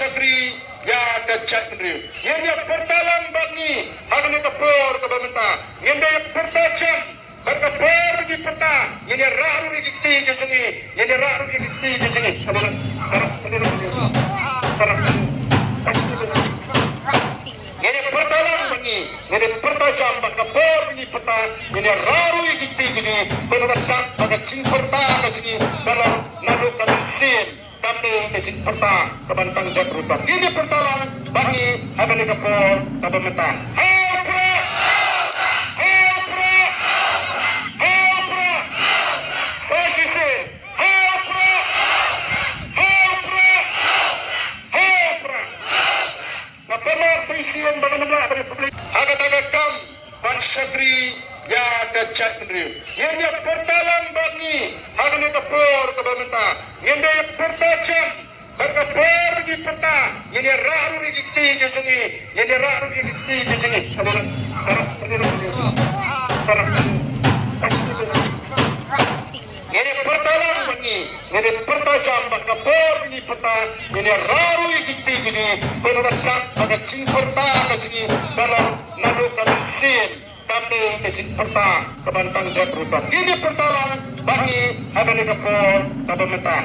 Syakri ya kacak mendri yang pertalang bagi hagani kapor kabamenta yang pertajam kapor di peta yang raru ikti ke sini yang raru ikti ke sini yang pertalang bagi yang pertajam kapor di peta yang raru ikti ke sini penerak pada cing perta ke sini dalam nado kalensin kami kecil perta kebantang jakrupa ini pertalang bagi hagani kapor kabamenta agak-agakam Ban Syakri ya kacak mendri yang pertalang bagi hagani kapor kabamenta yang pertajam kapor di peta yang raru ikti ke sini yang raru ikti ke sini yang pertalang bagi yang pertajam kapor di peta yang raru ikti ke sini penerak pada cing perta ke sini dalam nado kalensin kami kecil perta kebantang jakrupa ini pertalang bagi hagani kapor kabamenta